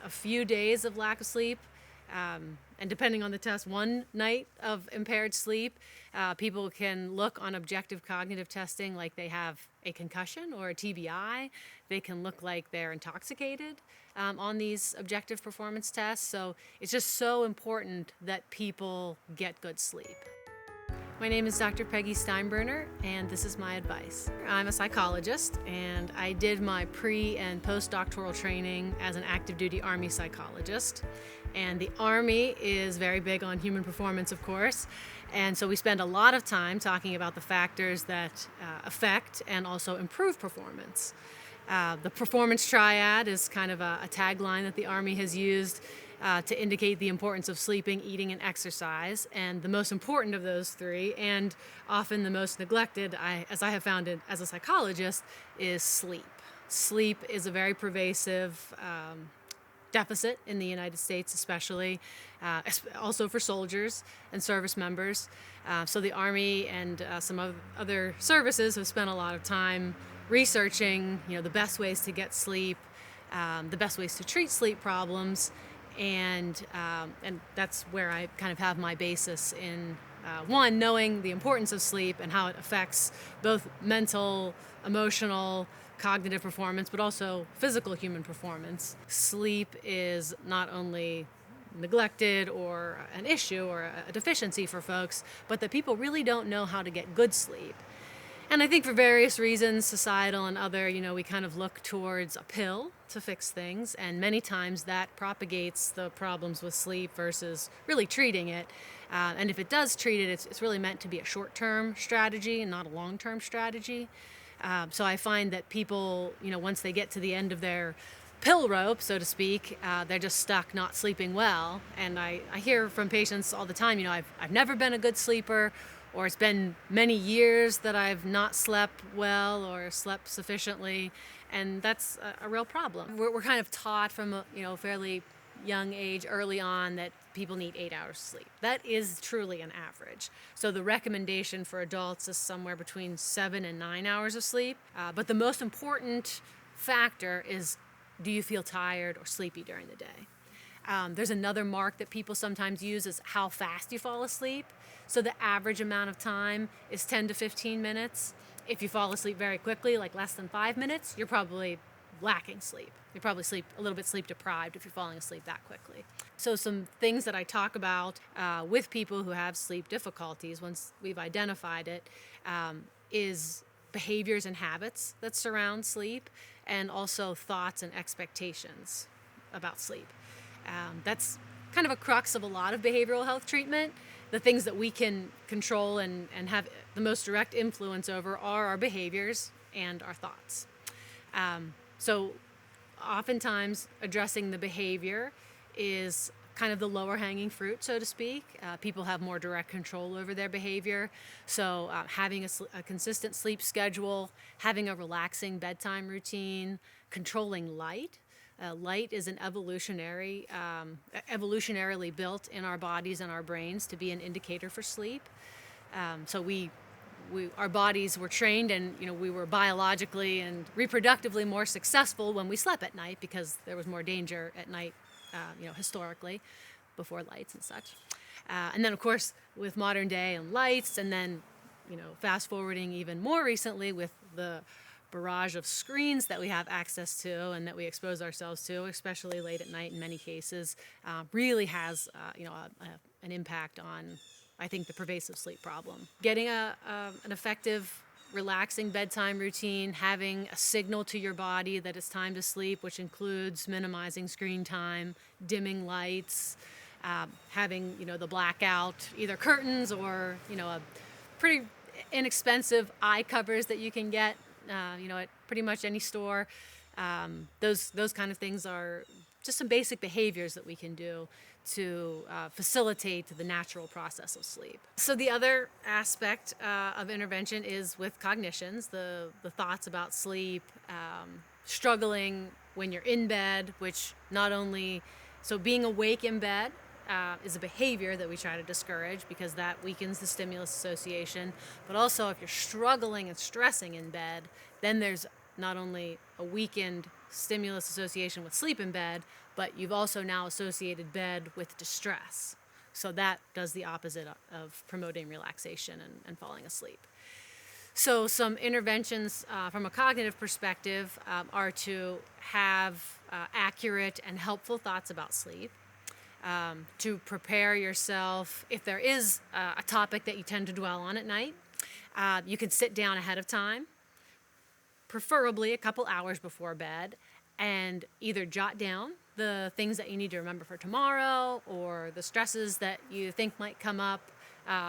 a few days of lack of sleep, and depending on the test, one night of impaired sleep, people can look on objective cognitive testing like they have a concussion or a TBI. They can look like they're intoxicated on these objective performance tests. So it's just so important that people get good sleep. My name is Dr. Peggy Steinbrunner, and this is my advice. I'm a psychologist, and I did my pre- and postdoctoral training as an active duty Army psychologist. And the Army is very big on human performance, of course, and so we spend a lot of time talking about the factors that affect and also improve performance. The performance triad is kind of a tagline that the Army has used to indicate the importance of sleeping, eating, and exercise. And the most important of those three, and often the most neglected, as I have found it as a psychologist, is sleep. Sleep is a very pervasive deficit in the United States, especially, also for soldiers and service members. So the Army and some other services have spent a lot of time researching, the best ways to get sleep, the best ways to treat sleep problems, and that's where I kind of have my basis in one, knowing the importance of sleep and how it affects both mental, emotional, cognitive performance, but also physical human performance. Sleep is not only neglected or an issue or a deficiency for folks, but that people really don't know how to get good sleep. And I think for various reasons, societal and other, we kind of look towards a pill to fix things, and many times that propagates the problems with sleep versus really treating it. And if it does treat it, it's really meant to be a short-term strategy and not a long-term strategy. So I find that people, once they get to the end of their pill rope, so to speak, they're just stuck not sleeping well. And I hear from patients all the time, I've never been a good sleeper, or it's been many years that I've not slept well or slept sufficiently, and that's a real problem. We're kind of taught from a fairly young age early on that people need 8 hours sleep. That is truly an average. So the recommendation for adults is somewhere between 7 and 9 hours of sleep. But the most important factor is, do you feel tired or sleepy during the day? There's another mark that people sometimes use is how fast you fall asleep. So the average amount of time is 10 to 15 minutes. If you fall asleep very quickly, like less than 5 minutes, you're probably lacking sleep. You're probably a little bit sleep deprived if you're falling asleep that quickly. So some things that I talk about with people who have sleep difficulties, once we've identified it, is behaviors and habits that surround sleep, and also thoughts and expectations about sleep. That's kind of a crux of a lot of behavioral health treatment. The things that we can control and have the most direct influence over are our behaviors and our thoughts. So oftentimes addressing the behavior is kind of the lower hanging fruit, so to speak. People have more direct control over their behavior. So having a consistent sleep schedule, having a relaxing bedtime routine, controlling light. Light is an evolutionarily built in our bodies and our brains to be an indicator for sleep. So our bodies were trained, and we were biologically and reproductively more successful when we slept at night because there was more danger at night, historically, before lights and such. And then, of course, with modern day and lights, and then, fast forwarding even more recently with the barrage of screens that we have access to and that we expose ourselves to, especially late at night in many cases, really has an impact on, I think, the pervasive sleep problem. Getting an effective, relaxing bedtime routine, having a signal to your body that it's time to sleep, which includes minimizing screen time, dimming lights, having the blackout, either curtains or a pretty inexpensive eye covers that you can get at pretty much any store. Those kind of things are just some basic behaviors that we can do to facilitate the natural process of sleep. So the other aspect of intervention is with cognitions, the thoughts about sleep, struggling when you're in bed, which not only, so being awake in bed is a behavior that we try to discourage because that weakens the stimulus association. But also if you're struggling and stressing in bed, then there's not only a weakened stimulus association with sleep in bed, but you've also now associated bed with distress. So that does the opposite of promoting relaxation and falling asleep. So some interventions from a cognitive perspective are to have accurate and helpful thoughts about sleep, to prepare yourself if there is a topic that you tend to dwell on at night. You can sit down ahead of time, preferably a couple hours before bed, and either jot down the things that you need to remember for tomorrow or the stresses that you think might come up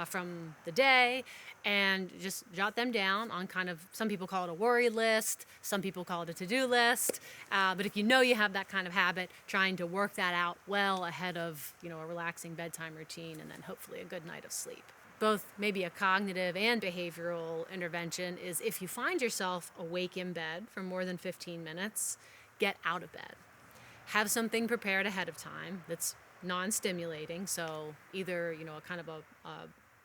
from the day, and just jot them down on kind of, some people call it a worry list, some people call it a to-do list, but if you know you have that kind of habit, trying to work that out well ahead of a relaxing bedtime routine and then hopefully a good night of sleep. Both maybe a cognitive and behavioral intervention is if you find yourself awake in bed for more than 15 minutes, get out of bed. Have something prepared ahead of time that's non-stimulating, so either a kind of a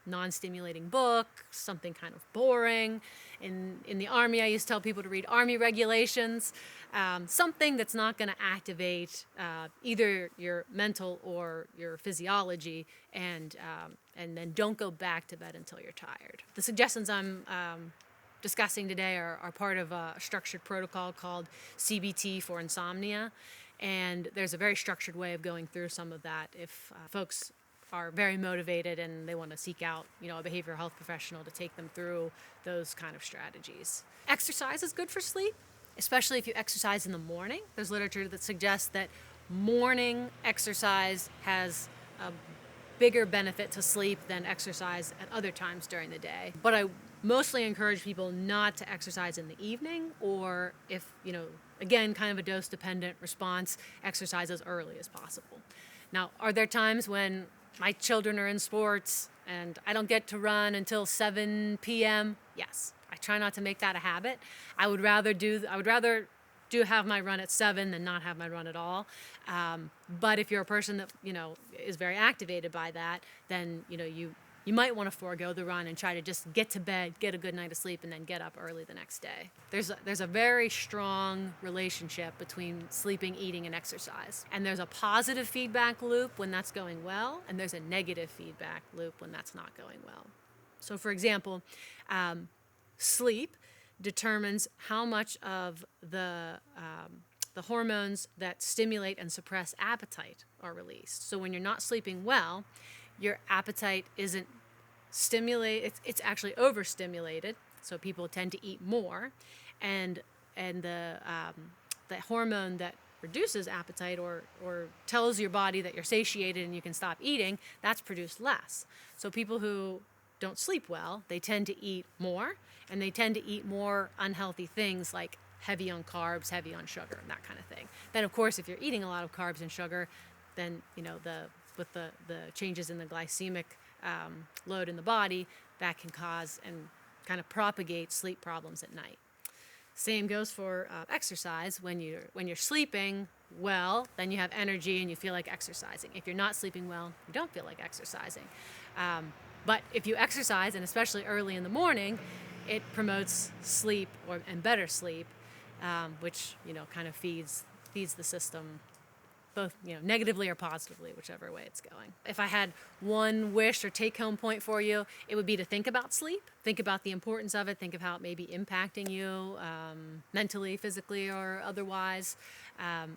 non-stimulating book, something kind of boring. In the Army, I used to tell people to read Army regulations, something that's not going to activate either your mental or your physiology, and then don't go back to bed until you're tired. The suggestions I'm discussing today are part of a structured protocol called CBT for insomnia. And there's a very structured way of going through some of that if folks are very motivated and they want to seek out, a behavioral health professional to take them through those kind of strategies. Exercise is good for sleep, especially if you exercise in the morning. There's literature that suggests that morning exercise has a bigger benefit to sleep than exercise at other times during the day. But I mostly encourage people not to exercise in the evening, or if, again, kind of a dose-dependent response, exercise as early as possible. Now, are there times when my children are in sports and I don't get to run until 7 p.m.? Yes. I try not to make that a habit. I would rather have my run at 7 than not have my run at all. But if you're a person that, is very activated by that, then, you might want to forego the run and try to just get to bed, get a good night of sleep, and then get up early the next day. There's a very strong relationship between sleeping, eating, and exercise. And there's a positive feedback loop when that's going well, and there's a negative feedback loop when that's not going well. So for example, sleep determines how much of the hormones that stimulate and suppress appetite are released. So when you're not sleeping well, your appetite isn't stimulated, it's actually overstimulated, so people tend to eat more, and the hormone that reduces appetite or tells your body that you're satiated and you can stop eating, that's produced less. So people who don't sleep well, they tend to eat more, and they tend to eat more unhealthy things like heavy on carbs, heavy on sugar, and that kind of thing. Then of course, if you're eating a lot of carbs and sugar, then with the changes in the glycemic load in the body, that can cause and kind of propagate sleep problems at night. Same goes for exercise. When you're sleeping well, then you have energy and you feel like exercising. If you're not sleeping well, you don't feel like exercising. But if you exercise, and especially early in the morning, it promotes sleep and better sleep, which kind of feeds the system both negatively or positively, whichever way it's going. If I had one wish or take-home point for you, it would be to think about sleep, think about the importance of it, think of how it may be impacting you mentally, physically, or otherwise,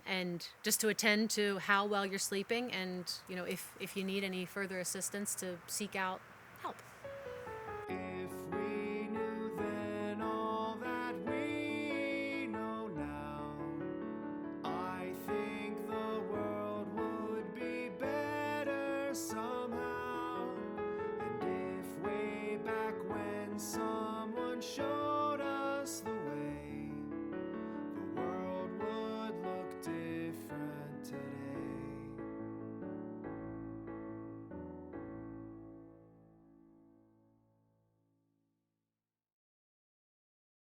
and just to attend to how well you're sleeping, and if you need any further assistance, to seek out help.